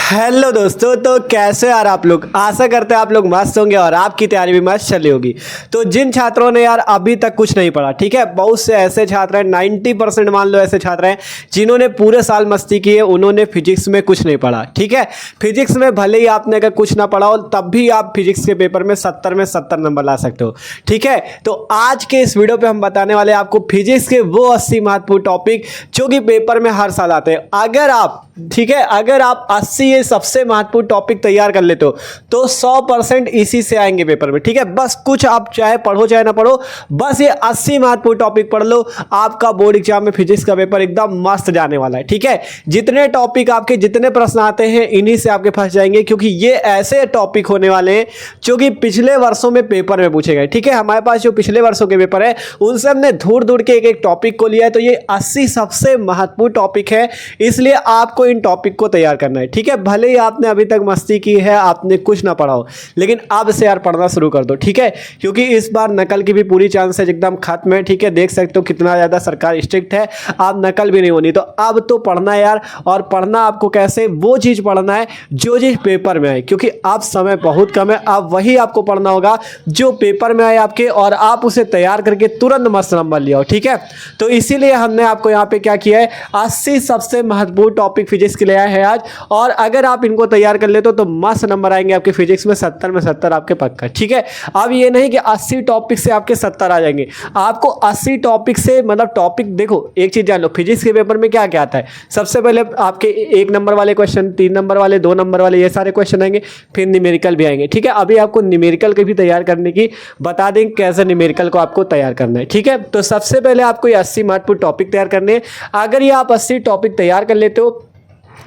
Hello दोस्तों, तो कैसे यार आप लोग। आशा करते हैं आप लोग मस्त होंगे और आपकी तैयारी भी मस्त चली होगी। तो जिन छात्रों ने यार अभी तक कुछ नहीं पढ़ा, ठीक है, बहुत से ऐसे छात्र हैं, 90% मान लो ऐसे छात्र हैं जिन्होंने पूरे साल मस्ती की है, उन्होंने फिजिक्स में कुछ नहीं पढ़ा। ठीक है, फिजिक्स में भले ही आपने अगर कुछ ना पढ़ा हो तब भी आप फिजिक्स के पेपर में 70 नंबर ला सकते हो। ठीक है, तो आज के इस वीडियो पे हम बताने वाले हैं आपको फिजिक्स के वो 80 महत्वपूर्ण टॉपिक जो कि पेपर में हर साल आते हैं। अगर आप, ठीक है, अगर आप 80 ये सबसे महत्वपूर्ण टॉपिक तैयार कर लेते हो तो 100% इसी से आएंगे पेपर में। ठीक है, बस कुछ आप चाहे पढ़ो चाहे ना पढ़ो, बस ये 80 महत्वपूर्ण टॉपिक पढ़ लो, आपका बोर्ड एग्जाम में फिजिक्स का पेपर एकदम मस्त जाने वाला है। ठीक है, जितने टॉपिक आपके, जितने प्रश्न आते हैं इन्हीं से आपके फंस जाएंगे, क्योंकि ये ऐसे टॉपिक होने वाले हैं जो कि पिछले वर्षों में पेपर में पूछे गए। ठीक है, हमारे पास जो पिछले वर्षों के पेपर है उनसे हमने ढूंढ के एक टॉपिक को लिया है, तो ये 80 सबसे महत्वपूर्ण टॉपिक है, इसलिए आपको इन टॉपिक को तैयार करना है। ठीक है, भले ही आपने अभी तक मस्ती की है, आपने कुछ ना पढ़ा हो, लेकिन अब से यार पढ़ना शुरू कर दो। ठीक है, क्योंकि इस बार नकल की भी पूरी चांसेस एकदम खत्म है। ठीक है, देख सकते हो कितना ज़्यादा सरकार स्ट्रिक्ट है, अब नकल भी नहीं होनी। तो अब तो पढ़ना है यार, और पढ़ना आपको कैसे, वो चीज़ पढ़ना है जो चीज़ पेपर में आए, क्योंकि अब समय बहुत कम है। अब वही आपको पढ़ना होगा जो पेपर में आए आपके, और आप उसे तैयार करके तुरंत मस्त नंबर लिया हो। ठीक है, तो इसीलिए हमने आपको यहाँ पे क्या किया है, 80 सबसे महत्वपूर्ण टॉपिक फिजिक्स के लिए आया है आज, और अगर आप इनको तैयार कर लेते हो तो मस्त नंबर आएंगे आपके फिजिक्स में 70 में 70 आपके पक्का। ठीक है, अब ये नहीं कि 80 टॉपिक से आपके 70 आ जाएंगे, आपको 80 टॉपिक से, मतलब टॉपिक देखो, एक चीज जान लो, फिजिक्स के पेपर में क्या क्या आता है। सबसे पहले आपके 1 नंबर वाले क्वेश्चन, 3 नंबर वाले, 2 नंबर वाले, ये सारे क्वेश्चन आएंगे, फिर न्यूमेरिकल भी आएंगे। ठीक है, अभी आपको न्यूमेरिकल के भी तैयार करने की बता दें कैसे न्यूमेरिकल को आपको तैयार करना है। ठीक है, तो सबसे पहले आपको ये 80 महत्वपूर्ण टॉपिक तैयार करने हैं। अगर ये आप 80 टॉपिक तैयार कर लेते हो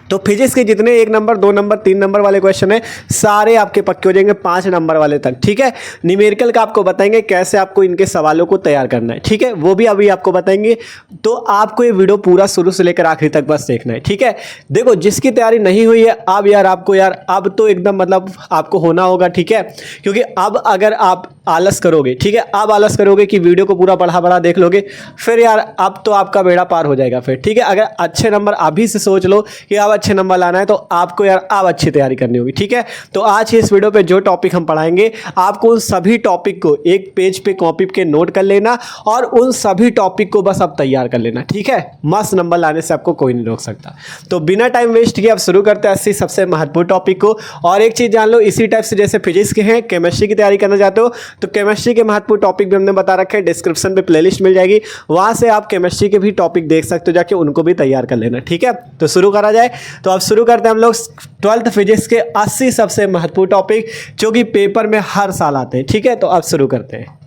तो फिजिक्स के जितने 1 नंबर, 2 नंबर, 3 नंबर वाले क्वेश्चन है सारे आपके पक्के हो जाएंगे 5 नंबर वाले तक। ठीक है, न्यूमेरिकल का आपको बताएंगे कैसे आपको इनके सवालों को तैयार करना है। ठीक है, वो भी अभी आपको बताएंगे, तो आपको ये वीडियो पूरा शुरू से लेकर आखिरी तक बस देखना है। ठीक है, देखो जिसकी तैयारी नहीं हुई है अब यार आपको, यार अब तो एकदम मतलब आपको होना होगा। ठीक है, क्योंकि अब अगर आप आलस करोगे, ठीक है, अब आलस करोगे कि वीडियो को पूरा पढ़ा देख लोगे, फिर यार अब तो आपका बेड़ा पार हो जाएगा फिर। ठीक है, अगर अच्छे नंबर अभी से सोच लो कि अब अच्छे नंबर लाना है तो आपको यार अब अच्छी तैयारी करनी होगी। ठीक है, तो आज इस वीडियो पे जो टॉपिक हम पढ़ाएंगे आपको उन सभी टॉपिक को एक पेज पे कॉपी के नोट कर लेना, और उन सभी टॉपिक को बस अब तैयार कर लेना। ठीक है, मस्त नंबर लाने से आपको कोई नहीं रोक सकता। तो बिना टाइम वेस्ट किए अब शुरू करते हैं 80 सबसे महत्वपूर्ण टॉपिक को। और एक चीज जान लो, इसी टाइप से जैसे फिजिक्स के हैं, केमिस्ट्री की तैयारी करना चाहते हो तो केमिस्ट्री के महत्वपूर्ण टॉपिक भी हमने बता रखे हैं, डिस्क्रिप्शन पे प्लेलिस्ट मिल जाएगी, वहां से आप केमिस्ट्री के भी टॉपिक देख सकते हो, जाके उनको भी तैयार कर लेना। ठीक है, तो शुरू करा जाए। तो अब शुरू करते हैं हम लोग 12th फिजिक्स के 80 सबसे महत्वपूर्ण टॉपिक जो कि पेपर में हर साल आते हैं। ठीक है, तो अब शुरू करते हैं।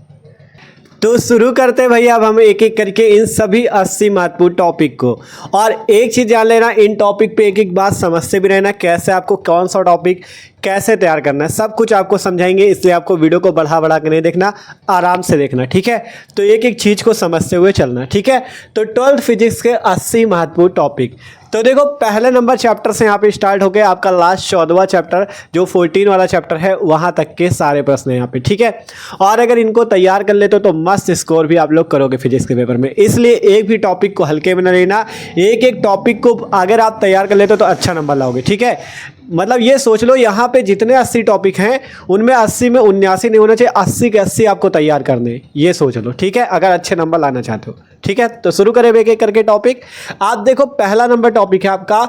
तो शुरू करते हैं भैया, अब हम एक एक करके इन सभी 80 महत्वपूर्ण टॉपिक को। और एक चीज जान लेना, इन टॉपिक पे एक एक बात समझते भी रहना, कैसे आपको कौन सा टॉपिक कैसे तैयार करना है, सब कुछ आपको समझाएंगे, इसलिए आपको वीडियो को बढ़ा के नहीं देखना, आराम से देखना। ठीक है, तो एक एक चीज़ को समझते हुए चलना। ठीक है, तो 12th फिजिक्स के 80 महत्वपूर्ण टॉपिक। तो देखो पहले नंबर चैप्टर से यहाँ पे स्टार्ट हो गया आपका लास्ट 14वां चैप्टर, जो 14 वाला चैप्टर है, वहाँ तक के सारे प्रश्न हैं यहाँ पे। ठीक है, और अगर इनको तैयार कर लेते हो तो मस्त स्कोर भी आप लोग करोगे फिजिक्स के पेपर में, इसलिए एक भी टॉपिक को हल्के में न लेना, एक एक टॉपिक को अगर आप तैयार कर लेते हो तो अच्छा नंबर लाओगे। ठीक है, मतलब ये सोच लो यहाँ पे जितने 80 टॉपिक हैं उनमें 80 में 79 नहीं होना चाहिए, 80 के 80 आपको तैयार करने, ये सोच लो। ठीक है, अगर अच्छे नंबर लाना चाहते हो। ठीक है, तो शुरू करें एक एक करके टॉपिक। आप देखो पहला नंबर टॉपिक है आपका,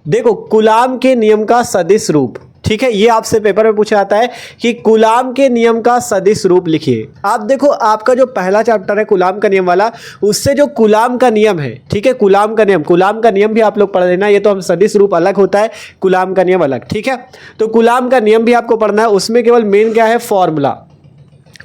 देखो कूलाम के नियम का सदिश रूप। ठीक है, ये आपसे पेपर में पूछा जाता है कि कूलाम के नियम का सदिश रूप लिखिए। आप देखो आपका जो पहला चैप्टर है कूलाम का नियम वाला, उससे जो कूलाम का नियम है, ठीक है, कूलाम का नियम भी आप लोग पढ़ लेना। ये तो हम सदिश रूप अलग होता है, कूलाम का नियम अलग। ठीक है, तो कूलाम का नियम भी आपको पढ़ना है, उसमें केवल मेन क्या है, फॉर्मूला।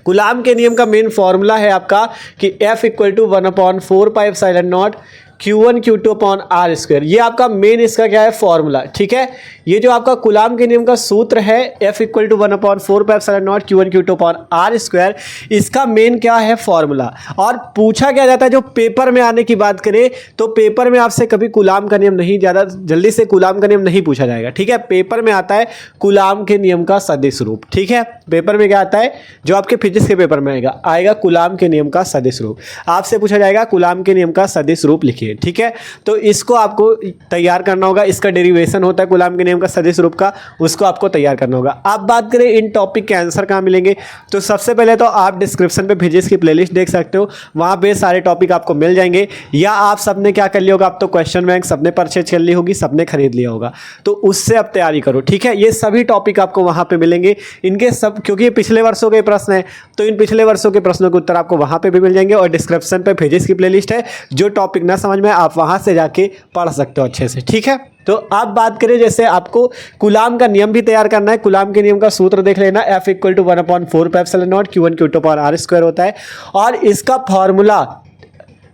कूलाम के नियम का मेन फॉर्मूला है आपका कि F = 1/4πε0 Q1 Q2 upon R square, ये आपका मेन इसका क्या है, फॉर्मूला। ठीक है, ये जो आपका कूलाम के नियम का सूत्र है F = 1/4πε0 Q1 Q2 upon R square, इसका मेन क्या है, फॉर्मूला। और पूछा क्या जाता है, जो पेपर में आने की बात करें तो पेपर में आपसे कभी कूलाम का नियम नहीं, ज़्यादा जल्दी से कूलाम का नियम नहीं पूछा जाएगा। ठीक है, पेपर में आता है कूलाम के नियम का सदिश रूप। ठीक है, पेपर में क्या आता है, जो आपके फिजिक्स के पेपर में आएगा कूलाम के नियम का सदिश रूप, आपसे पूछा जाएगा कूलाम के नियम का सदिश रूप लिखिए। लिखिए, ठीक है। तो इसको आपको तैयार करना होगा। इसका डेरिवेशन होता है कूलाम के नियम का सदिश रूप का, उसको आपको तैयार करना होगा। अब बात करें इन टॉपिक के आंसर कहाँ मिलेंगे, तो सबसे पहले तो आप डिस्क्रिप्शन पे फिजिक्स की प्लेलिस्ट देख सकते हो, वहाँ पे सारे टॉपिक आपको मिल जाएंगे। या आप सबने क्या कर लिया होगा, आप तो क्वेश्चन बैंक सबने परचेज कर ली होगी, सबने खरीद लिया होगा, तो उससे अब तैयारी करो, ठीक है। ये सभी टॉपिक आपको वहाँ पे मिलेंगे, इनके सब, क्योंकि ये पिछले वर्षों के प्रश्न हैं, तो इन पिछले वर्षों के प्रश्नों के उत्तर आपको वहाँ पे भी मिल जाएंगे। और डिस्क्रिप्शन पे फिजिक्स की प्लेलिस्ट है, जो टॉपिक ना समझ में आप वहाँ से जाके पढ़ सकते हो अच्छे से, ठीक है। तो अब बात करें, जैसे आपको कूलाम का नियम भी तैयार करना है। कूलाम के नियम का सूत्र देख लेना, F = 1/4πε0 Q1 Q2r² होता है। और इसका फॉर्मूला,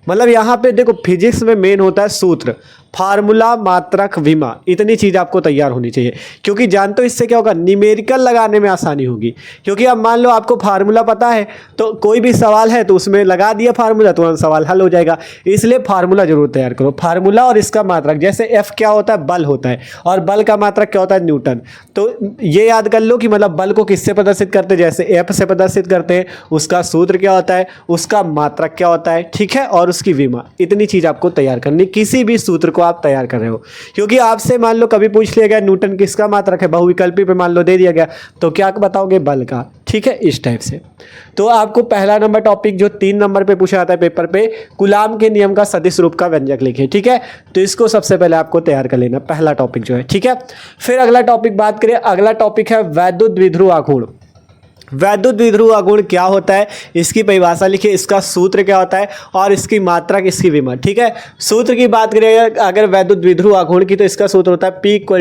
मतलब यहाँ पे देखो फिजिक्स में मेन होता है सूत्र, फार्मूला, मात्रक, विमा, इतनी चीज़ आपको तैयार होनी चाहिए। क्योंकि जानते हो इससे क्या होगा, न्यूमेरिकल लगाने में आसानी होगी। क्योंकि अब मान लो आपको फार्मूला पता है, तो कोई भी सवाल है तो उसमें लगा दिया फार्मूला, तुरंत सवाल हल हो जाएगा। इसलिए फार्मूला जरूर तैयार करो, फार्मूला और इसका मात्रक। जैसे F क्या होता है, बल होता है, और बल का मात्रक क्या होता है, न्यूटन। तो ये याद कर लो कि मतलब बल को किससे प्रदर्शित करते हैं, जैसे F से प्रदर्शित करते हैं, उसका सूत्र क्या होता है, उसका मात्रक क्या होता है, ठीक है, और उसकी विमा। इतनी चीज़ आपको तैयार करनी, किसी भी सूत्र को आप तैयार कर रहे हो। क्योंकि आपसे मान लो कभी पूछ लिया गया न्यूटन किसका मात्रक है, बहुविकल्पी पे मान लो दे दिया गया, तो क्या बताओगे, बल का, ठीक है, इस टाइप से। तो आपको पहला नंबर टॉपिक जो 3 नंबर पे पूछा जाता है पेपर पे, कूलाम के नियम का सदिश रूप का व्यंजक लिखिए, ठीक है। तो इसको सबसे पहले आपको तैयार कर लेना, पहला टॉपिक जो है, ठीक है। फिर अगला टॉपिक बात करें, अगला टॉपिक है वैद्युत द्विध्रुव आघूर्ण। वैद्युत द्विध्रुव आघूर्ण क्या होता है, इसकी परिभाषा लिखिए, इसका सूत्र क्या होता है, और इसकी मात्रक, इसकी विमा, ठीक है। सूत्र की बात करें अगर वैद्युत द्विध्रुव आघूर्ण की, तो इसका सूत्र होता है P =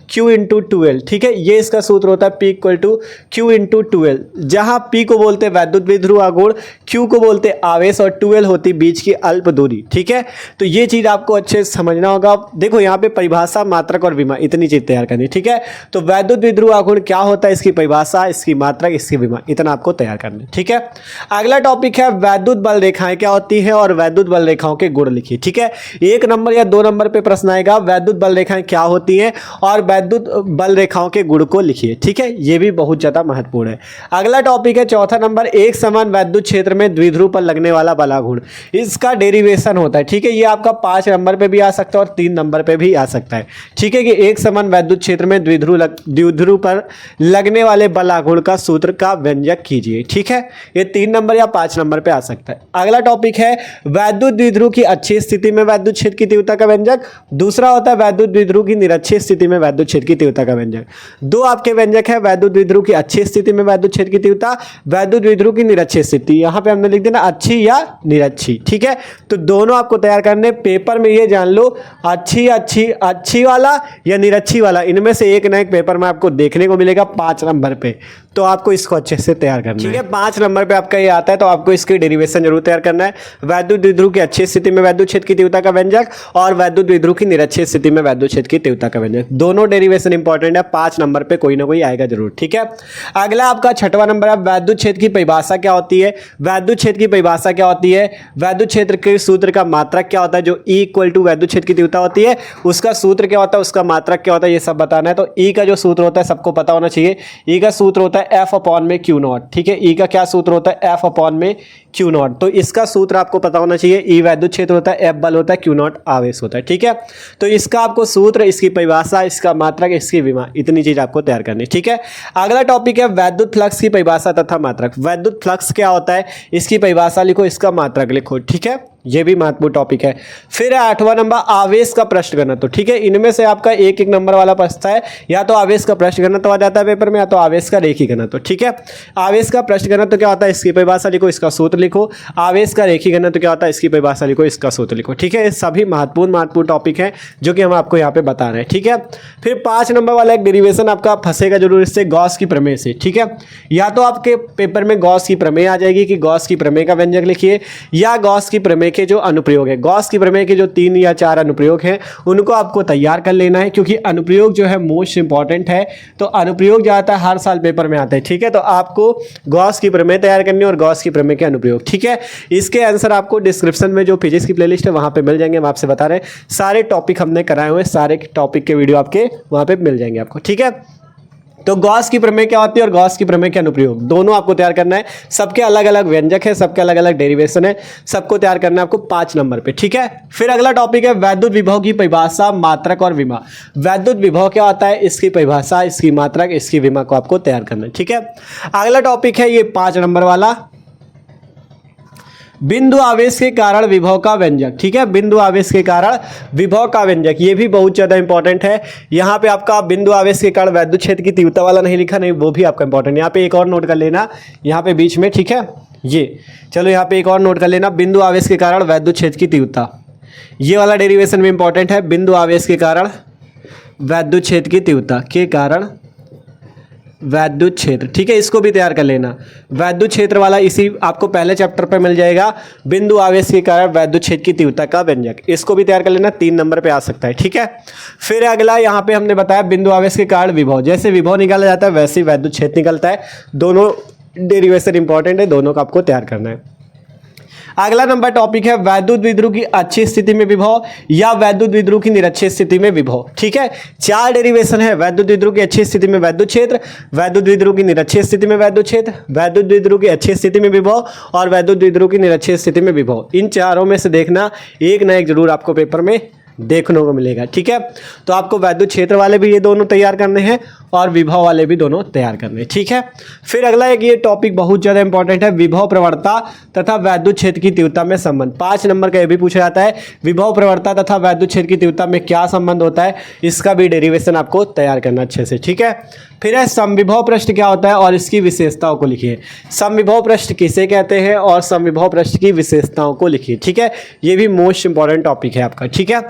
Q × 2L, ठीक है। ये इसका सूत्र होता है P = Q × 2L, जहां P को बोलते हैं वैद्युत द्विध्रुव आघूर्ण, Q को बोलते हैं आवेश, और 2L होती बीच की अल्प दूरी, ठीक है। तो ये चीज़ आपको अच्छे से समझना होगा। देखो यहाँ पे परिभाषा, मात्रक और विमा, इतनी चीज़ तैयार करनी, ठीक है। तो वैद्युत द्विध्रुव आघूर्ण क्या होता है, इसकी परिभाषा, इसकी मात्रक, इसकी विमा, इतना आपको तैयार करना है, ठीक है। अगला टॉपिक है वैद्युत बल रेखाएं क्या होती हैं, और वैद्युत बल रेखाओं के गुण लिखिए, ठीक है। 1 नंबर या 2 नंबर पे प्रश्न आएगा, वैद्युत बल रेखाएं क्या होती हैं और वैद्युत बल रेखाओं के गुण को लिखिए, ठीक है। ये भी बहुत ज्यादा महत्वपूर्ण है। अगला टॉपिक है चौथा नंबर, एक समान वैद्युत क्षेत्र में द्विध्रुव पर लगने वाला बलाघूर्ण, इसका डेरिवेशन होता है, ठीक है। ये आपका 5 नंबर पे भी आ सकता है और 3 नंबर पे भी आ सकता है, ठीक है। कि एक समान वैद्युत क्षेत्र में द्विध्रुव पर लगने वाले बलाघूर्ण का सूत्र का व्यंजक कीजिए, ठीक है। ये 3 नंबर या 5 नंबर पे आ सकता है। अगला टॉपिक है वैद्युत द्विध्रुव की अच्छी स्थिति में वैद्युत क्षेत्र की तीव्रता का व्यंजक, दूसरा होता है वैद्युत द्विध्रुव की निरक्षीय स्थिति में वैद्युत क्षेत्र की तीव्रता का व्यंजक। 2 आपके व्यंजक है, वैद्युत द्विध्रुव की अच्छी स्थिति में वैद्युत क्षेत्र की तीव्रता, वैद्युत द्विध्रुव की निरक्षीय स्थिति। यहां पे हमने लिख देना अच्छी या निरक्षी, ठीक है। तो दोनों आपको तैयार करने, पेपर में ये जान लो अच्छी वाला या निरक्षी वाला, इनमें से एक ना एक पेपर में आपको देखने को मिलेगा 5 नंबर पे। तो आपको इसको अच्छे से तैयार करना है, ठीक है। 5 नंबर पे आपका ये आता है, तो आपको इसकी डेरिवेशन जरूर तैयार करना है। वैद्युत द्विध्रुव की अच्छी स्थिति में वैद्युत क्षेत्र की तीव्रता का व्यंजक और वैद्युत द्विध्रुव की निरक्षीय स्थिति में वैद्युत क्षेत्र की तीव्रता का व्यंजक, दोनों डेरिवेशन इंपॉर्टेंट है। 5 नंबर पे कोई ना कोई आएगा जरूर, ठीक है। अगला आपका 6वां नंबर है, वैद्युत क्षेत्र की परिभाषा क्या होती है। वैद्युत क्षेत्र की परिभाषा क्या होती है, वैद्युत क्षेत्र के सूत्र का मात्रक क्या होता है, जो E = वैद्युत क्षेत्र की तीव्रता होती है, उसका सूत्र क्या होता है, उसका मात्रक क्या होता है, ये सब बताना है। तो E का जो सूत्र होता है सबको पता होना चाहिए। E का सूत्र होता है F/Q0, ठीक है। E का क्या सूत्र होता है, F/Q0। तो इसका सूत्र आपको पता होना चाहिए। E वैद्युत क्षेत्र होता है, F बल होता है, Q0 आवेश होता है, ठीक है। तो इसका आपको सूत्र, इसकी परिभाषा, इसका मात्रक, इसकी विमा, इतनी चीज आपको तैयार करनी, ठीक है। अगला टॉपिक है वैद्युत फ्लक्स की परिभाषा तथा मात्रक। वैद्युत फ्लक्स क्या होता है, इसकी परिभाषा लिखो, इसका मात्रक लिखो, ठीक है। ये भी महत्वपूर्ण टॉपिक है। फिर 8वां नंबर, आवेश का प्रश्न घनत्व, ठीक है। इनमें से आपका 1-1 नंबर वाला प्रश्न है, या तो आवेश का प्रश्न घनत्व आ जाता है पेपर में, या तो आवेश का रेखीय घनत्व, ठीक है। आवेश का प्रश्न घनत्व क्या होता है, इसकी परिभाषा लिखो, इसका सूत्र लिखो। आवेश का रेखीय घनत्व क्या होता है, इसकी परिभाषा लिखो, इसका सूत्र लिखो, ठीक है। ये सभी महत्वपूर्ण टॉपिक है जो कि हम आपको यहाँ पे बता रहे हैं, ठीक है। फिर 5 नंबर वाला एक डेरिवेशन आपका फंसेगा जरूर, इससे गॉस की प्रमेय से, ठीक है। या तो आपके पेपर में गॉस की प्रमेय आ जाएगी कि गॉस की प्रमेय का व्यंजक लिखिए, या गॉस की प्रमेय के जो अनुप्रयोग है, गॉस की प्रमेय के जो 3 या 4 अनुप्रयोग हैं उनको आपको तैयार कर लेना है, क्योंकि अनुप्रयोग जो है मोस्ट इंपॉर्टेंट है। तो अनुप्रयोग जो आता है हर साल पेपर में आता है, ठीक है। तो आपको गॉस की प्रमेय तैयार करनी है और गॉस की प्रमेय के अनुप्रयोग, ठीक है। इसके आंसर आपको डिस्क्रिप्शन में जो फिजिक्स की प्लेलिस्ट है वहां पे मिल जाएंगे। हम आपसे बता रहे हैं सारे टॉपिक हमने कराए हुए, सारे टॉपिक के वीडियो आपके वहां पे मिल जाएंगे आपको, ठीक है। तो गॉस की प्रमेय क्या होती है और गॉस की प्रमेय के अनुप्रयोग दोनों आपको तैयार करना है। सबके अलग अलग व्यंजक है, सबके अलग अलग डेरिवेशन है, सबको तैयार करना है आपको 5 नंबर पे, ठीक है। फिर अगला टॉपिक है वैद्युत विभव की परिभाषा, मात्रक और विमा। वैद्युत विभव क्या होता है, इसकी परिभाषा, इसकी मात्रक, इसकी विमा को आपको तैयार करना है, ठीक है। अगला टॉपिक है ये 5 नंबर वाला, बिंदु आवेश के कारण विभव का व्यंजक, ठीक है। बिंदु आवेश के कारण विभव का व्यंजक, ये भी बहुत ज्यादा इंपॉर्टेंट है। यहाँ पे आपका बिंदु आवेश के कारण वैद्युत क्षेत्र की तीव्रता वाला नहीं लिखा, नहीं वो भी आपका इंपॉर्टेंट है। यहाँ पे एक और नोट कर लेना, यहाँ पे बीच में, ठीक है। ये चलो यहाँ पे एक और नोट कर लेना, बिंदु आवेश के कारण वैद्युत क्षेत्र की तीव्रता, ये वाला डेरिवेशन भी इंपॉर्टेंट है। बिंदु आवेश के कारण वैद्युत क्षेत्र की तीव्रता के कारण वैद्युत क्षेत्र, ठीक है, इसको भी तैयार कर लेना। वैद्युत क्षेत्र वाला इसी आपको पहले चैप्टर पे मिल जाएगा, बिंदु आवेश के कारण वैद्युत क्षेत्र की तीव्रता का व्यंजक, इसको भी तैयार कर लेना, 3 नंबर पे आ सकता है, ठीक है। फिर अगला यहाँ पे हमने बताया बिंदु आवेश के कारण विभव, जैसे विभव निकाला जाता है वैसे ही वैद्युत क्षेत्र निकलता है। दोनों डेरिवेशन इंपॉर्टेंट है, दोनों को आपको तैयार करना है। अगला नंबर टॉपिक है वैद्युत विद्युत की अच्छी स्थिति में विभव या वैद्युत विद्युत की निरक्षीय स्थिति में विभव, ठीक है। 4 डेरिवेशन है, वैद्युत विद्युत की अच्छी स्थिति में वैद्युत क्षेत्र, वैद्युत विद्युत की निरक्षीय स्थिति में वैद्युत क्षेत्र, वैद्युत विद्युत की अच्छी स्थिति में विभव और वैद्युत विद्युत की निरक्षीय स्थिति में विभव। इन चारों में से देखना एक ना एक जरूर आपको पेपर में देखने को मिलेगा, ठीक है। तो आपको वैद्युत क्षेत्र वाले भी ये दोनों तैयार करने हैं और विभव वाले भी दोनों तैयार करने हैं, ठीक है। फिर अगला एक ये टॉपिक बहुत ज़्यादा इंपॉर्टेंट है, विभव प्रवणता तथा वैद्युत क्षेत्र की तीव्रता में संबंध। 5 नंबर का ये भी पूछा जाता है, विभव प्रवणता तथा वैद्युत क्षेत्र की तीव्रता में क्या संबंध होता है, इसका भी डेरिवेशन आपको तैयार करना अच्छे से, ठीक है। फिर है समविभव पृष्ठ क्या होता है और इसकी विशेषताओं को लिखिए। समविभव पृष्ठ किसे कहते हैं और समविभव पृष्ठ की विशेषताओं को लिखिए, ठीक है। ये भी मोस्ट इंपॉर्टेंट टॉपिक है आपका, ठीक है।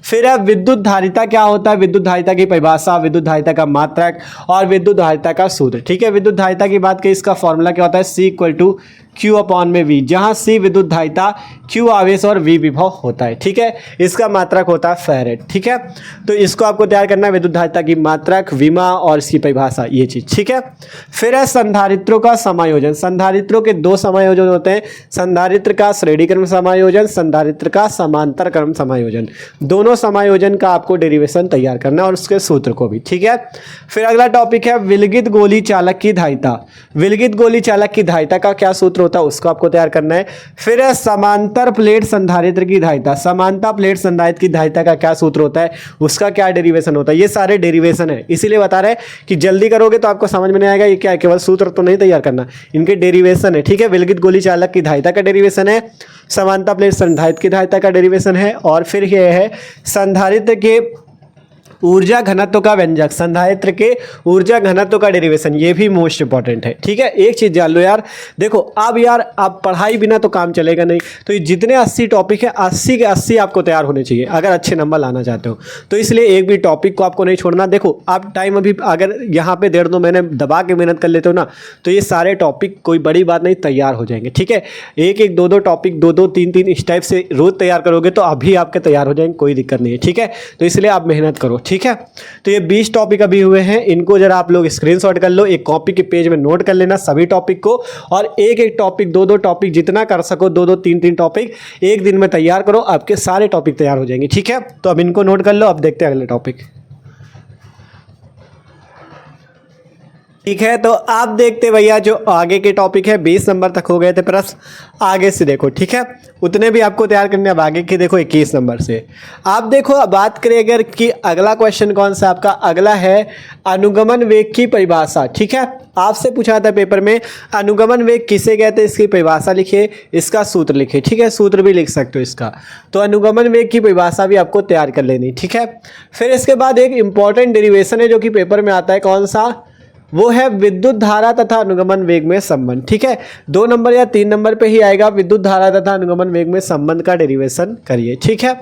फिर है विद्युत धारिता क्या होता है, विद्युत धारिता की परिभाषा, विद्युत धारिता का मात्रक और विद्युत धारिता का सूत्र, ठीक है। विद्युत धारिता की बात करें, इसका फॉर्मूला क्या होता है, C = Q अपॉन में V, जहां C विद्युत धारिता, Q आवेश और V विभव होता है, ठीक है। इसका मात्रक होता है फैरेड, ठीक है। तो इसको आपको तैयार करना है, विद्युत धारिता की मात्रक, विमा और इसकी परिभाषा, ये चीज, ठीक है। फिर है संधारित्रों का समायोजन। संधारित्रों के 2 समायोजन होते हैं, संधारित्र का श्रेणी क्रम समायोजन, संधारित्र का समांतर क्रम समायोजन। दोनों समायोजन का आपको डेरिवेशन तैयार करना है और उसके सूत्र को भी, ठीक है। फिर अगला टॉपिक है विलगित गोली चालक की धारिता। विलगित गोली चालक की धारिता का क्या सूत्र होता है, उसको आपको तैयार करना है। फिर है समांतर प्लेट संधारित्र की धारिता। समांतर प्लेट संधारित्र की धारिता का क्या सूत्र होता है, उसका क्या डेरिवेशन होता है। ये सारे डेरिवेशन है, इसीलिए बता रहे हैं कि जल्दी करोगे तो आपको समझ में नहीं आएगा। ये क्या है, केवल सूत्र तो नहीं तैयार करना, इनके डेरिवेशन है, ठीक है। विलगित गोली चालक की धारिता का डेरिवेशन है, समांतर प्लेट संधारित्र की धारिता का डेरिवेशन है, और फिर यह है संधारित्र के ऊर्जा घनत्व का व्यंजक, संधारित्र के ऊर्जा घनत्व का डेरिवेशन, ये भी मोस्ट इंपॉर्टेंट है, ठीक है। एक चीज जान लो यार, देखो अब यार आप पढ़ाई बिना तो काम चलेगा नहीं, तो ये जितने 80 टॉपिक है 80 के 80 आपको तैयार होने चाहिए अगर अच्छे नंबर लाना चाहते हो। तो इसलिए एक भी टॉपिक को आपको नहीं छोड़ना। देखो आप टाइम अभी अगर यहाँ पे 1.5-2 महीने दबा के मेहनत कर लेते हो ना, तो ये सारे टॉपिक कोई बड़ी बात नहीं, तैयार हो जाएंगे, ठीक है। एक 2 टॉपिक 2 3 इस टाइप से रोज तैयार करोगे तो अभी आपके तैयार हो जाएंगे, कोई दिक्कत नहीं है, ठीक है। तो इसलिए आप मेहनत करो, ठीक है। तो ये 20 टॉपिक अभी हुए हैं, इनको जरा आप लोग स्क्रीनशॉट कर लो, एक कॉपी के पेज में नोट कर लेना सभी टॉपिक को, और एक टॉपिक 2 टॉपिक जितना कर सको, 2 3 टॉपिक एक दिन में तैयार करो, आपके सारे टॉपिक तैयार हो जाएंगे, ठीक है। तो अब इनको नोट कर लो, अब देखते हैं अगले टॉपिक, ठीक है। तो आप देखते भैया जो आगे के टॉपिक है 20 नंबर तक हो गए थे प्रश्न, आगे से देखो, ठीक है। उतने भी आपको तैयार करने, अब आगे के देखो 21 नंबर से आप देखो। अब बात करें अगर कि अगला क्वेश्चन कौन सा आपका, अगला है अनुगमन वेग की परिभाषा, ठीक है। आपसे पूछा था पेपर में अनुगमन वेग किसे कहते हैं, इसकी परिभाषा लिखिए, इसका सूत्र लिखिए, ठीक है। सूत्र भी लिख सकते हो इसका, तो अनुगमन वेग की परिभाषा भी आपको तैयार कर लेनी, ठीक है। फिर इसके बाद एक इंपॉर्टेंट डेरिवेशन है जो कि पेपर में आता है, कौन सा, वो है विद्युत धारा तथा अनुगमन वेग में संबंध, ठीक है। 2 नंबर या 3 नंबर पे ही आएगा, विद्युत धारा तथा अनुगमन वेग में संबंध का डेरिवेशन करिए, ठीक है।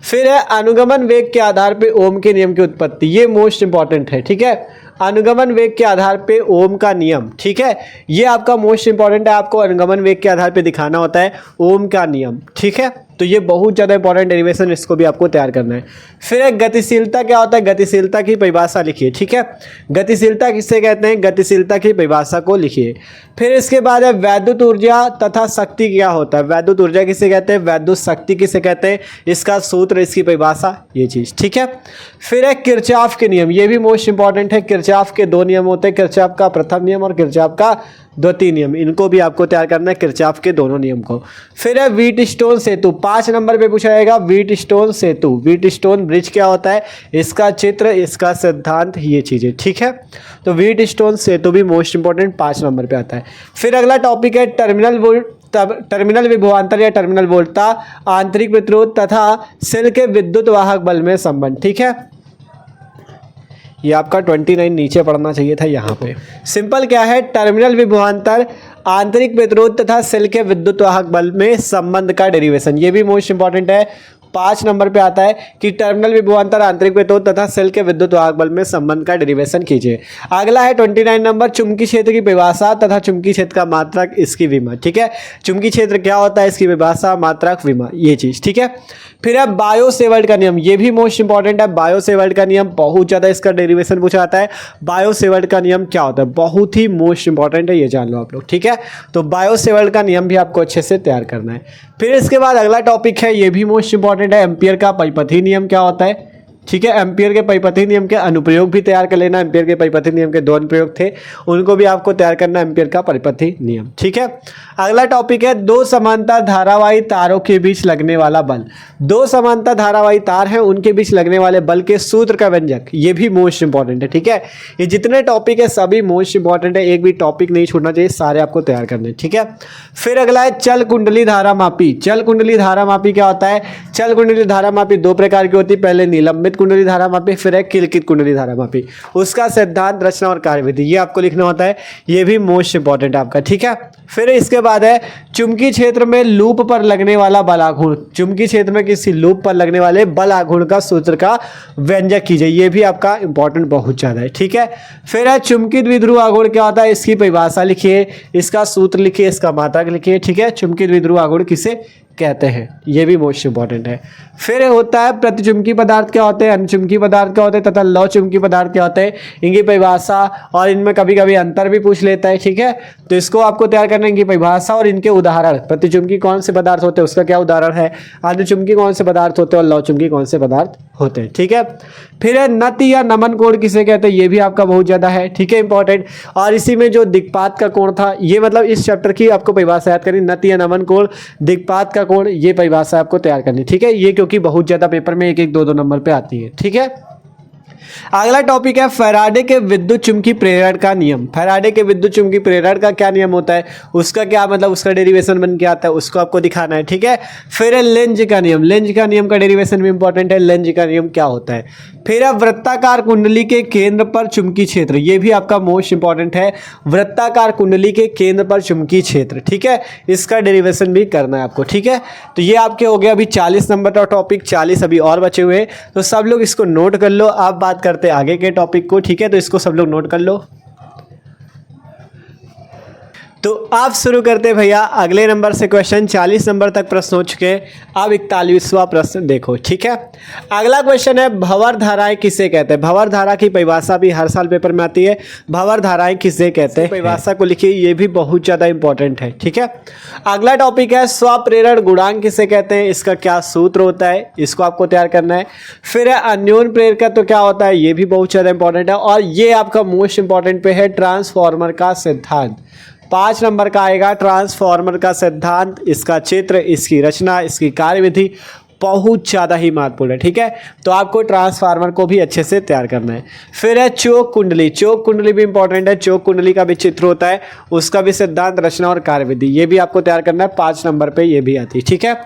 फिर है अनुगमन वेग के आधार पे ओम के नियम की उत्पत्ति, ये मोस्ट इंपॉर्टेंट है, ठीक है। अनुगमन वेग के आधार पे ओम का नियम, ठीक है, ये आपका मोस्ट इंपॉर्टेंट है, आपको अनुगमन वेग के आधार पे दिखाना होता है ओम का नियम, ठीक है। तो ये बहुत ज़्यादा इंपॉर्टेंट डेरिवेशन, इसको भी आपको तैयार करना है। फिर एक गतिशीलता क्या होता है, गतिशीलता की परिभाषा लिखिए, ठीक है। गतिशीलता किससे कहते हैं, गतिशीलता की परिभाषा को लिखिए। फिर इसके बाद है वैद्युत ऊर्जा तथा शक्ति क्या होता है, वैद्युत ऊर्जा किसे कहते हैं, वैद्युत शक्ति किसे कहते हैं, इसका सूत्र, इसकी परिभाषा, ये चीज़, ठीक है। फिर है किरचॉफ के नियम, ये भी मोस्ट इंपॉर्टेंट है। किरचॉफ के 2 नियम होते हैं, किरचॉफ का प्रथम नियम और किरचॉफ का द्वितीय नियम, इनको भी आपको तैयार करना है, किरचॉफ के दोनों नियम को। फिर है व्हीटस्टोन सेतु, 5 नंबर पे पूछा जाएगा व्हीटस्टोन सेतु। व्हीटस्टोन ब्रिज क्या होता है, इसका चित्र, इसका सिद्धांत, ये चीज़ें, ठीक है। तो व्हीटस्टोन सेतु भी मोस्ट इंपॉर्टेंट 5 नंबर पे आता है। फिर अगला टॉपिक है टर्मिनल विभवांतर या टर्मिनल वोल्टता, आंतरिक प्रतिरोध तथा सेल के विद्युत वाहक बल में संबंध, ठीक है। ये आपका 29 नीचे पढ़ना चाहिए था यहाँ पे। सिंपल क्या है, टर्मिनल विभवांतर, आंतरिक प्रतिरोध तथा सेल के विद्युत वाहक बल में संबंध का डेरिवेशन, ये भी मोस्ट इंपॉर्टेंट है। 5 नंबर पे आता है कि टर्मिनल विभवांतर, आंतरिक प्रतिरोध तथा सेल के विद्युत वाहक बल में संबंध का डेरिवेशन कीजिए। अगला है 29 नंबर, चुंबकीय क्षेत्र की परिभाषा तथा चुंबकीय क्षेत्र का मात्रक, इसकी विमा, ठीक है। चुंबकीय क्षेत्र क्या होता है, इसकी परिभाषा, मात्रक, विमा, ये चीज, ठीक है। फिर है बायो-सेवर्ट का नियम, ये भी मोस्ट इंपॉर्टेंट है। बायो-सेवर्ट का नियम बहुत ज़्यादा इसका डेरिवेशन पूछा आता है। बायो-सेवर्ट का नियम क्या होता है, बहुत ही मोस्ट इंपॉर्टेंट है, ये जान लो आप लोग, ठीक है। तो बायो-सेवर्ट का नियम भी आपको अच्छे से तैयार करना है। फिर इसके बाद अगला टॉपिक है, ये भी मोस्ट इंपॉर्टेंट है, एम्पियर का परिपथीय नियम क्या होता है, ठीक है। एम्पियर के परिपथीय नियम के अनुप्रयोग भी तैयार कर लेना। एम्पियर के परिपथीय नियम के 2 अनुप्रयोग थे, उनको भी आपको तैयार करना, एम्पियर का परिपथीय नियम, ठीक है। अगला टॉपिक है 2 समांतर धारावाही तारों के बीच लगने वाला बल। 2 समांतर धारावाही तार हैं, उनके बीच लगने वाले बल के सूत्र का व्यंजक, ये भी मोस्ट इंपॉर्टेंट है, ठीक है। ये जितने टॉपिक है सभी मोस्ट इंपॉर्टेंट है, एक भी टॉपिक नहीं छूटना चाहिए, सारे आपको तैयार करने, ठीक है। फिर अगला है चल कुंडली धारा मापी। चल कुंडली धारा मापी क्या होता है, चल कुंडली धारा मापी 2 प्रकार की होती है, पहले निलंबित कुंडली धारा मापी, फिर है किलकित कुंडली धारा मापी। उसका सिद्धांत, रचना और कार्यविधि, ये आपको लिखना होता है, ये भी मोस्ट इंपॉर्टेंट है आपका, ठीक है। फिर इसके बाद है चुंबकीय क्षेत्र में लूप पर लगने वाला बल आघूर्ण। चुंबकीय क्षेत्र में किसी लूप पर लगने वाले बल आघूर्ण का सूत्र का व्यंजक कीजिए, ये भी आपका इंपॉर्टेंट बहुत ज्यादा है, ठीक है। फिर है चुंबकीय द्विध्रुव आघूर्ण क्या होता है, इसकी परिभाषा लिखिए, इसका सूत्र लिखिए, इसका मात्रक लिखिए, ठीक है। चुंबकीय द्विध्रुव आघूर्ण किसे कहते हैं, ये भी मोस्ट इंपॉर्टेंट है। फिर होता है प्रतिचुंबकीय पदार्थ क्या होते हैं, अनुचुंबकीय पदार्थ क्या होते हैं तथा लौ चुंबकीय पदार्थ क्या होते हैं, इनकी परिभाषा, और इनमें कभी कभी अंतर भी पूछ लेता है, ठीक है। तो इसको आपको तैयार करना है, इनकी परिभाषा और इनके उदाहरण। प्रतिचुंबकीय कौन से पदार्थ होते हैं, उसका क्या उदाहरण है, अनुचुंबकीय कौन से पदार्थ होते हैं और लौ चुंबकीय कौन से पदार्थ होते हैं, ठीक है। फिर है नति या नमन कोण किसे कहते हैं, ये भी आपका बहुत ज्यादा है, ठीक है, इंपॉर्टेंट। और इसी में जो दिक्पात का कोण था, ये मतलब इस चैप्टर की आपको परिभाषा याद करनी, नति या नमन कोण, दिक्पात का कोण, ये परिभाषा आपको तैयार करनी, ठीक है। ये क्योंकि बहुत ज्यादा पेपर में 1-1, 2-2 नंबर पे आती है, ठीक है। अगला टॉपिक है फैराडे के विद्युत चुंबकीय प्रेरण का नियम। फैराडे के विद्युत चुंबकीय प्रेरण का क्या नियम होता है, उसका क्या मतलब, उसका डेरिवेशन बन के आता है, उसको आपको दिखाना है, ठीक है। फिर है लेंज का नियम। लेंज का नियम का डेरिवेशन भी इंपॉर्टेंट है, लेंज का नियम क्या होता है। फिर है वृत्ताकार कुंडली के केंद्र पर चुंबकीय क्षेत्र, ये भी आपका मोस्ट इंपॉर्टेंट है, वृत्ताकार कुंडली के केंद्र पर चुंबकीय क्षेत्र, ठीक है। इसका डेरिवेशन भी करना है आपको, ठीक है। तो ये आपके हो गया अभी 40 नंबर का टॉपिक, 40 अभी और बचे हुए हैं, तो सब लोग इसको नोट कर लो। आप बात करते हैं आगे के टॉपिक को, ठीक है। तो इसको सब लोग नोट कर लो। तो आप शुरू करते हैं भैया अगले नंबर से क्वेश्चन। 40 नंबर तक प्रश्न हो चुके हैं, अब 41वां प्रश्न देखो, ठीक है। अगला क्वेश्चन है भंवर धाराएं किसे कहते हैं। भंवर धारा की परिभाषा भी हर साल पेपर में आती है, भंवर धाराएं किसे कहते हैं, परिभाषा को लिखिए, ये भी बहुत ज़्यादा इंपॉर्टेंट है, ठीक है। अगला टॉपिक है स्वप्रेरण गुणांक किसे कहते हैं, इसका क्या सूत्र होता है, इसको आपको तैयार करना है। फिर है अन्योन्य प्रेरकत्व तो क्या होता है, ये भी बहुत ज़्यादा इंपॉर्टेंट है। और ये आपका मोस्ट इंपॉर्टेंट पे है ट्रांसफॉर्मर का सिद्धांत, 5 नंबर का आएगा ट्रांसफॉर्मर का सिद्धांत, इसका चित्र, इसकी रचना, इसकी कार्यविधि बहुत ज़्यादा ही महत्वपूर्ण है, ठीक है। तो आपको ट्रांसफार्मर को भी अच्छे से तैयार करना है। फिर है चोक कुंडली, चोक कुंडली भी इंपॉर्टेंट है, चोक कुंडली का भी चित्र होता है, उसका भी सिद्धांत, रचना और कार्यविधि, ये भी आपको तैयार करना है, 5 नंबर पे ये भी आती है, ठीक है।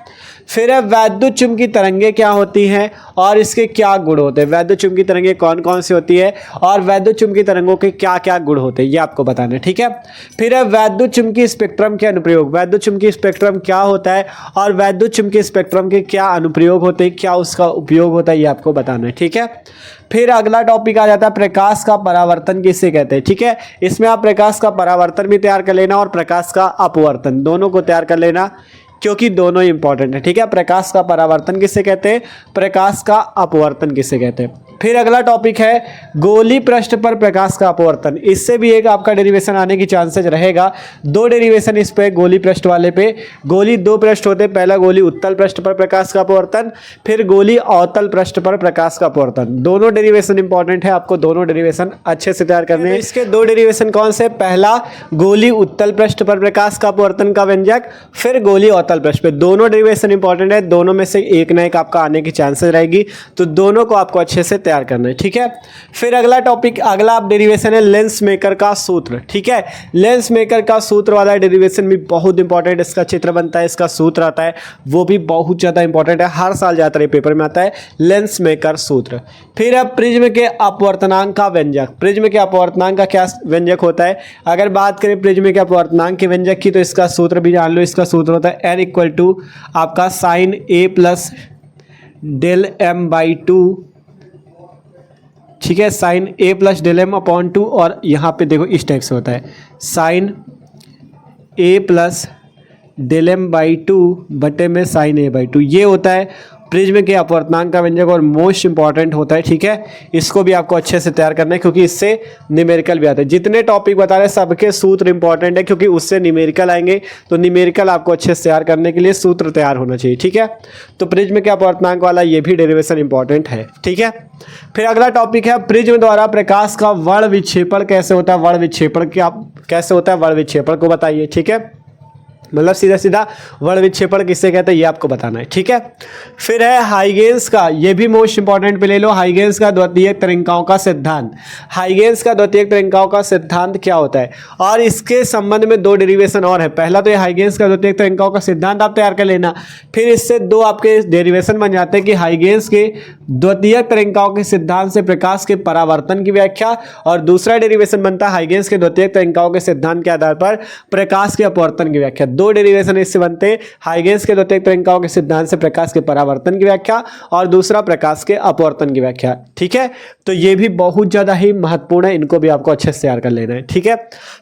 फिर है वैद्युत चुंबकीय तरंगे क्या होती हैं और इसके क्या गुण होते हैं, वैद्युत चुंबकीय तरंगे कौन कौन सी होती है और वैद्युत चुंबकीय तरंगों के क्या क्या गुण होते हैं, ये आपको बताना है, ठीक है। फिर है वैद्युत चुंबकीय स्पेक्ट्रम के अनुप्रयोग, वैद्युत चुंबकीय स्पेक्ट्रम क्या होता है और वैद्युत चुंबकीय स्पेक्ट्रम के क्या अनुप्रयोग होते हैं, क्या उसका उपयोग होता है, ये आपको बताना है, ठीक है। फिर अगला टॉपिक आ जाता है प्रकाश का परावर्तन किसे कहते हैं, ठीक है। इसमें आप प्रकाश का परावर्तन भी तैयार कर लेना और प्रकाश का अपवर्तन, दोनों को तैयार कर लेना क्योंकि दोनों इंपॉर्टेंट है, ठीक है। प्रकाश का परावर्तन किसे कहते हैं, प्रकाश का अपवर्तन किसे कहते हैं। फिर अगला टॉपिक है गोली पृष्ठ पर प्रकाश का अपवर्तन। इससे भी एक आपका डेरिवेशन आने की चांसेस रहेगा। दो डेरिवेशन इस पे गोली पृष्ठ वाले पे। गोली दो पृष्ठ होते हैं, पहला गोली उत्तल पृष्ठ पर प्रकाश का अपवर्तन, फिर गोली अवतल पृष्ठ पर प्रकाश का अपवर्तन। दोनों डेरिवेशन इंपॉर्टेंट है, आपको दोनों डेरिवेशन अच्छे से तैयार करने हैं। इसके दो डेरिवेशन कौन से? पहला गोली उत्तल पृष्ठ पर प्रकाश का अपवर्तन का व्यंजक, फिर गोली अवतल पृष्ठ पे। दोनों डेरिवेशन इंपॉर्टेंट है, दोनों में से एक ना एक आपका आने की चांसेस रहेगी, तो दोनों को आपको अच्छे से तैयार करना है, ठीक है। फिर अगला टॉपिक, अगला डेरिवेशन है लेंस मेकर का सूत्र, ठीक है। लेंस मेकर का सूत्र वाला डेरिवेशन भी बहुत इंपॉर्टेंट, इसका चित्र बनता है, इसका सूत्र आता है, वो भी बहुत ज़्यादा इंपॉर्टेंट है, हर साल ज़्यादातर ये पेपर में आता है, लेंस मेकर सूत्र। फिर अब प्रिज्म के अपवर्तनांक का व्यंजक। प्रिज्म के अपवर्तनांक का क्या व्यंजक होता है? अगर बात करें प्रिज्म के अपवर्तनांक के व्यंजक की, तो इसका सूत्र भी जान लो। इसका सूत्र होता है n इक्वल टू आपका sine a plus del m by two, ठीक है, sine a plus del m upon two, और यहाँ पे देखो इस टाइप से होता है sine a plus del m by two बटे में साइन a बाई टू। ये होता है प्रिज्म के अपवर्तनांक का व्यंजक और मोस्ट इंपॉर्टेंट होता है, ठीक है। इसको भी आपको अच्छे से तैयार करना है, क्योंकि इससे न्यूमेरिकल भी आता है। जितने टॉपिक बता रहे हैं सबके सूत्र इंपॉर्टेंट है, क्योंकि उससे न्यूमेरिकल आएंगे, तो न्यूमेरिकल आपको अच्छे से तैयार करने के लिए सूत्र तैयार होना चाहिए, ठीक है। तो प्रिज्म के अपवर्तनांक वाला ये भी डेरिवेशन इंपॉर्टेंट है, ठीक है। फिर अगला टॉपिक है प्रिज्म द्वारा प्रकाश का वर्ण विक्षेपण कैसे होता है। वर्ण विक्षेपण क्या कैसे होता है, वर्ण विक्षेपण को बताइए, ठीक है। मतलब सीधा सीधा वर्ण विक्षेपण किससे कहते हैं ये आपको बताना है, ठीक है। फिर है हाइगेंस का, ये भी मोस्ट इंपॉर्टेंट पे ले लो, हाइगेंस का द्वितीयक तरंगिकाओं का सिद्धांत। हाइगेंस का द्वितीयक तरंगिकाओं का सिद्धांत क्या होता है, और इसके संबंध में दो डेरिवेशन और है। पहला तो ये हाइगेंस का द्वितीयक तरंगिकाओं का सिद्धांत आप तैयार कर लेना, फिर इससे दो आपके डेरिवेशन बन जाते हैं कि हाइगेंस के द्वितीयक तरंगिकाओं के सिद्धांत से प्रकाश के परावर्तन की व्याख्या, और दूसरा डेरिवेशन बनता है हाइगेंस के द्वितीयक तरंगिकाओं के सिद्धांत के आधार पर प्रकाश के अपवर्तन की व्याख्या। दो डेरिवेशन इससे बनते हैं, हाइगेंस के द्वितीयक तरंगिकाओं के सिद्धांत से प्रकाश के परावर्तन की व्याख्या, और दूसरा प्रकाश के अपवर्तन की व्याख्या, ठीक है। तो ये भी बहुत ज्यादा ही महत्वपूर्ण है, इनको भी आपको अच्छे से तैयार कर लेना है, ठीक है।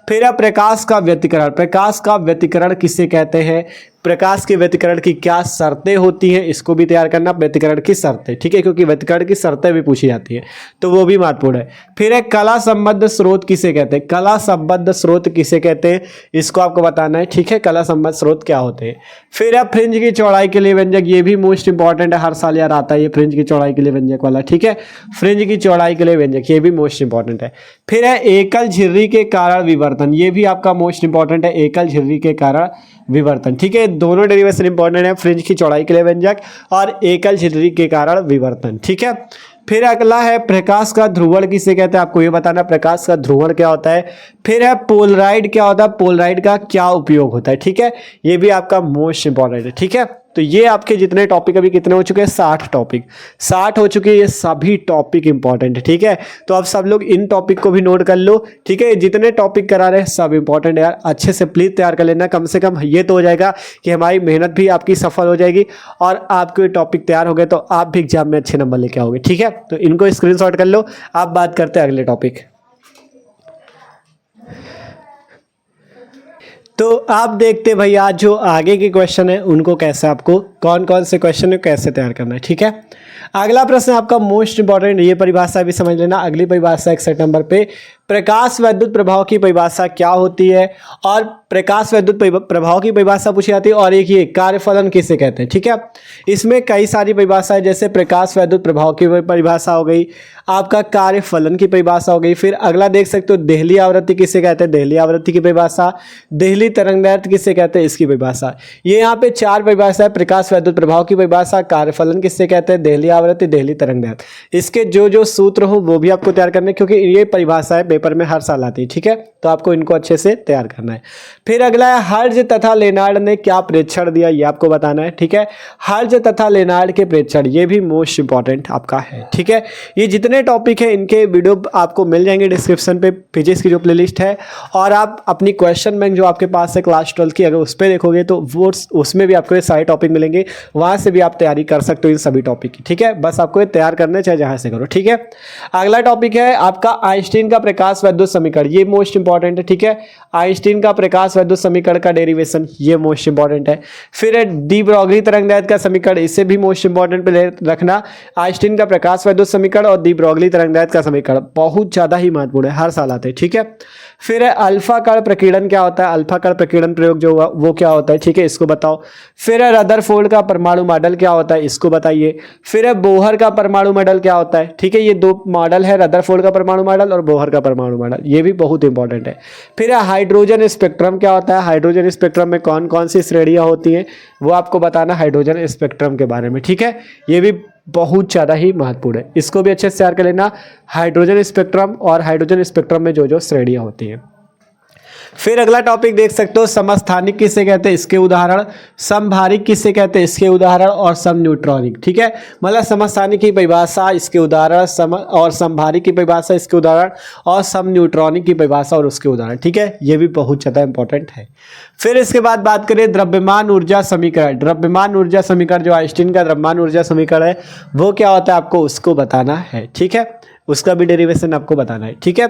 फिर प्रकाश का व्यतिकरण। प्रकाश का व्यतिकरण किसे कहते हैं, प्रकाश के व्यतिकरण की क्या शर्तें होती हैं, इसको भी तैयार करना, व्यतिकरण की शर्तें, ठीक है, क्योंकि व्यतिकरण की शर्तें भी पूछी जाती हैं, तो वो भी महत्वपूर्ण है। फिर है कला संबद्ध स्रोत किसे कहते हैं। कला संबद्ध स्रोत किसे कहते हैं, इसको आपको बताना है, ठीक है। कला संबद्ध स्रोत क्या होते हैं। फिर है फ्रिंज की चौड़ाई के लिए व्यंजक, ये भी मोस्ट इंपॉर्टेंट है, हर साल यार आता है ये फ्रिंज की चौड़ाई के लिए व्यंजक वाला, ठीक है। फ्रिंज की चौड़ाई के लिए व्यंजक, ये भी मोस्ट इंपॉर्टेंट है। फिर है एकल झिर्री के कारण विवर्तन, ये भी आपका मोस्ट इंपॉर्टेंट है, एकल झिर्री के कारण विवर्तन, ठीक है। दोनों डेरिवेशन इंपॉर्टेंट है, फ्रिंज की चौड़ाई के लिए व्यंजक और एकल झिल्ली के कारण विवर्तन, ठीक है। फिर अगला है प्रकाश का ध्रुवण किसे कहते हैं, आपको ये बताना प्रकाश का ध्रुवण क्या होता है। फिर है पोलराइड क्या होता है, पोलराइड का क्या उपयोग होता है, ठीक है। ये भी आपका मोस्ट इंपॉर्टेंट है, ठीक है। तो ये आपके जितने टॉपिक अभी कितने हो चुके हैं, 60 टॉपिक, 60 हो चुके हैं, ये सभी टॉपिक इंपॉर्टेंट है, ठीक है। तो अब सब लोग इन टॉपिक को भी नोट कर लो, ठीक है। जितने टॉपिक करा रहे हैं सब इंपॉर्टेंट है यार, अच्छे से प्लीज तैयार कर लेना, कम से कम ये तो हो जाएगा कि हमारी मेहनत भी आपकी सफल हो जाएगी, और आपके टॉपिक तैयार हो गए तो आप भी एग्जाम में अच्छे नंबर लेके आओगे, ठीक है। तो इनको स्क्रीनशॉट कर लो। आप बात करते हैं अगले टॉपिक। तो आप देखते भाई आज जो आगे के क्वेश्चन है उनको कैसे, आपको कौन कौन से क्वेश्चन है कैसे तैयार करना है, ठीक है। अगला प्रश्न आपका मोस्ट इंपॉर्टेंट, ये परिभाषा भी समझ लेना। अगली परिभाषा 61 नंबर पे, प्रकाश विद्युत प्रभाव की परिभाषा क्या होती है, और प्रकाश विद्युत प्रभाव की परिभाषा पूछी जाती है, और एक ये कार्यफलन किसे कहते हैं, ठीक है। इसमें कई सारी परिभाषा है, जैसे प्रकाश विद्युत प्रभाव की परिभाषा हो गई, आपका कार्यफलन की परिभाषा हो गई। फिर अगला देख सकते हो देहली आवृत्ति किसे कहते हैं, देहली आवृत्ति की परिभाषा। देहली तरंगदैर्घ्य किसे कहते हैं, इसकी परिभाषा। ये यहाँ पे 4 परिभाषा है, प्रकाश विद्युत प्रभाव की परिभाषा, कार्यफलन किसे कहते हैं, देहली आवृत्ति, देहली तरंगदैर्घ्य। इसके जो जो सूत्र हो वो भी आपको तैयार करने, क्योंकि ये परिभाषा है पेपर में हर साल आती है, ठीक है। तो आपको इनको अच्छे से तैयार करना है। फिर अगला है हर्ज तथा लेनार्ड ने क्या प्रेक्षण दिया, ये आपको बताना है, ठीक है। हर्ज तथा लेनार्ड के प्रेक्षण, ये भी मोस्ट इंपॉर्टेंट आपका है, ठीक है। ये जितने टॉपिक है इनके वीडियो आपको मिल जाएंगे डिस्क्रिप्शन पे, फिजिक्स की जो प्लेलिस्ट है, और आप अपनी क्वेश्चन बैंक जो आपके पास है क्लास 12 की, अगर उस पर देखोगे तो वो उसमें भी आपको ये सारे टॉपिक मिलेंगे, वहां से भी आप तैयारी कर सकते हो इन सभी टॉपिक की, ठीक है। बस आपको ये तैयार करने चाहे जहां से करो, ठीक है। अगला टॉपिक है आपका आइंस्टीन का प्रकाश प्रकाश वैद्युत समीकरण, ये मोस्ट इंपॉर्टेंट है, ठीक है। आइंस्टीन का प्रकाश वैद्युत समीकरण का डेरिवेशन, ये मोस्ट इंपॉर्टेंट है। फिर है डी ब्रोगली तरंगदैर्ध्य का समीकरण, इसे भी मोस्ट इंपॉर्टेंट पे रखना। आइंस्टीन का प्रकाश वैद्युत समीकरण और डी ब्रोगली तरंगदैर्ध्य का समीकरण बहुत ज्यादा ही महत्वपूर्ण है, हर साल आते हैं, ठीक है। फिर है अल्फा कण प्रकीर्णन क्या होता है, अल्फा कण प्रकीर्णन प्रयोग जो हुआ वो क्या होता है, ठीक है, इसको बताओ। फिर है रदरफोर्ड का परमाणु मॉडल क्या होता है, इसको बताइए। फिर है बोहर का परमाणु मॉडल क्या होता है, ठीक है, ये दो मॉडल है, रदरफोर्ड का परमाणु मॉडल और बोहर का परमाणु मॉडल, ये भी बहुत इंपॉर्टेंट है। फिर है हाइड्रोजन स्पेक्ट्रम क्या होता है, हाइड्रोजन स्पेक्ट्रम में कौन कौन सी श्रेणियां होती हैं वो आपको बताना हाइड्रोजन स्पेक्ट्रम के बारे में, ठीक है, ये भी बहुत ज़्यादा ही महत्वपूर्ण है, इसको भी अच्छे से तैयार कर लेना, हाइड्रोजन स्पेक्ट्रम और हाइड्रोजन स्पेक्ट्रम में जो जो श्रेणियां होती हैं। फिर अगला टॉपिक देख सकते हो, समस्थानिक किसे कहते हैं, इसके उदाहरण। समभारिक किसे कहते हैं, इसके उदाहरण। और समन्यूट्रॉनिक, ठीक है, मतलब समस्थानिक की परिभाषा, इसके उदाहरण, और समभारिक की परिभाषा, इसके उदाहरण, और समन्यूट्रॉनिक की परिभाषा और उसके उदाहरण, ठीक है, ये भी बहुत ज़्यादा इंपॉर्टेंट है। फिर इसके बाद बात करें द्रव्यमान ऊर्जा समीकरण। द्रव्यमान ऊर्जा समीकरण जो आइंस्टीन का द्रव्यमान ऊर्जा समीकरण है वो क्या होता है आपको उसको बताना है, ठीक है, उसका भी डेरिवेशन आपको बताना है, ठीक है।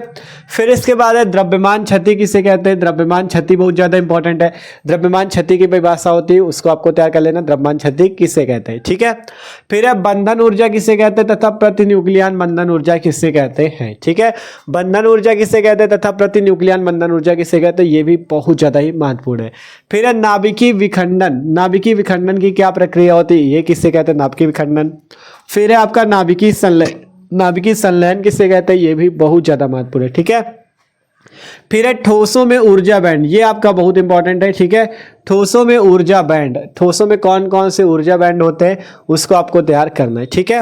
फिर इसके बाद है द्रव्यमान क्षति किसे कहते हैं, द्रव्यमान क्षति बहुत ज्यादा इंपॉर्टेंट है, द्रव्यमान क्षति की परिभाषा होती है, उसको आपको तैयार कर लेना, द्रव्यमान क्षति किसे कहते हैं, ठीक है। फिर है बंधन ऊर्जा किसे कहते हैं तथा प्रतिन्यूक्लियन बंधन ऊर्जा किसे कहते हैं, ठीक है, बंधन ऊर्जा किसे कहते हैं तथा प्रतिन्यूक्लियन बंधन ऊर्जा किसे कहते हैं, ये भी बहुत ज्यादा ही महत्वपूर्ण है। फिर है नाभिकीय विखंडन, नाभिकीय विखंडन की क्या प्रक्रिया होती है, ये किसे कहते हैं, नाभिकीय विखंडन। फिर है आपका नाभिकीय संलयन, नाभिकीय संलयन किसे कहते हैं, ये भी बहुत ज्यादा महत्वपूर्ण है, ठीक है। फिर है ठोसों में ऊर्जा बैंड, ये आपका बहुत इंपॉर्टेंट है, ठीक है, ठोसों में ऊर्जा बैंड, ठोसों में कौन कौन से ऊर्जा बैंड होते हैं उसको आपको तैयार करना है, ठीक है।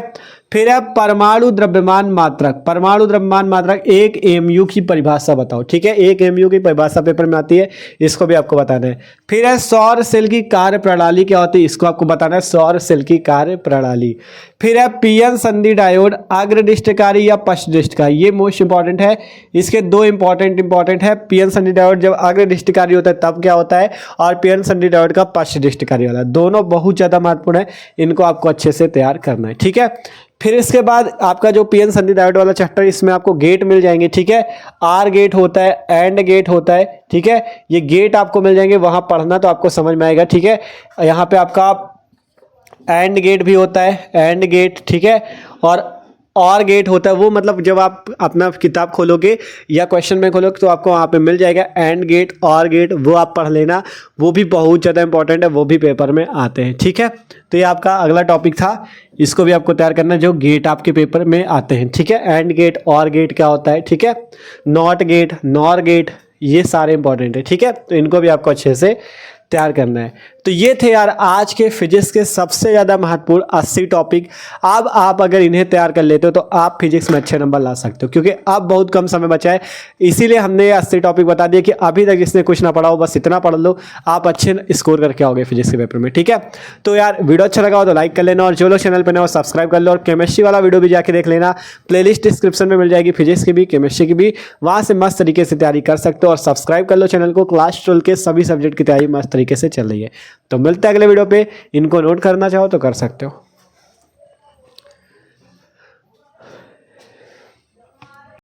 फिर है परमाणु द्रव्यमान मात्रक, परमाणु द्रव्यमान मात्रक 1 mu की परिभाषा बताओ, ठीक है, 1 mu की परिभाषा पेपर में आती है, इसको भी आपको बताना है। फिर है सौर सेल की कार्य प्रणाली क्या होती है, इसको आपको बताना है, सौर सेल की कार्य प्रणाली। फिर है पीएन संधि डायोड अग्रदिष्टकारी या पश्चदिष्टकारी, ये मोस्ट इंपॉर्टेंट है, इसके दो इंपॉर्टेंट है, पीएन संधि डायोड जब अग्रदिष्टकारी होता है तब क्या होता है, और पीएन संधि डायोड का पश्चदिष्टकारी वाला, दोनों बहुत ज्यादा महत्वपूर्ण है, इनको आपको अच्छे से तैयार करना है, ठीक है। फिर इसके बाद आपका जो पीएन संधि डायोड वाला चैप्टर, इसमें आपको गेट मिल जाएंगे, ठीक है, आर गेट होता है, एंड गेट होता है, ठीक है, ये गेट आपको मिल जाएंगे, वहां पढ़ना तो आपको समझ में आएगा, ठीक है। यहाँ पे आपका एंड गेट भी होता है, एंड गेट, ठीक है, और गेट होता है, वो मतलब जब आप अपना किताब खोलोगे या क्वेश्चन में खोलोगे तो आपको वहाँ पे मिल जाएगा एंड गेट, और गेट, वो आप पढ़ लेना, वो भी बहुत ज़्यादा इंपॉर्टेंट है, वो भी पेपर में आते हैं, ठीक है। तो ये आपका अगला टॉपिक था, इसको भी आपको तैयार करना है, जो गेट आपके पेपर में आते हैं, ठीक है, एंड गेट, और गेट क्या होता है, ठीक है, नॉट गेट, नॉर गेट, ये सारे इंपॉर्टेंट है, ठीक है, तो इनको भी आपको अच्छे से तैयार करना है। तो ये थे यार आज के फिजिक्स के सबसे ज़्यादा महत्वपूर्ण 80 टॉपिक। अब आप अगर इन्हें तैयार कर लेते हो तो आप फिजिक्स में अच्छे नंबर ला सकते हो, क्योंकि अब बहुत कम समय बचा है, इसीलिए हमने ये 80 टॉपिक बता दिए कि अभी तक जिसने कुछ ना पढ़ा हो बस इतना पढ़ लो, आप अच्छे स्कोर करके आओगे फिजिक्स के पेपर में, ठीक है। तो यार वीडियो अच्छा लगा हो तो लाइक कर लेना, और जो लोग चैनल पर नए हो सब्सक्राइब कर लो, और केमिस्ट्री वाला वीडियो भी जाके देख लेना, प्लेलिस्ट डिस्क्रिप्शन में मिल जाएगी, फिजिक्स की भी केमिस्ट्री की भी, वहाँ से मस्त तरीके से तैयारी कर सकते हो। और सब्सक्राइब कर लो चैनल को, क्लास 12 के सभी सब्जेक्ट की तैयारी मस्त तरीके से चल रही है। तो मिलते हैं अगले वीडियो पे, इनको नोट करना चाहो तो कर सकते हो।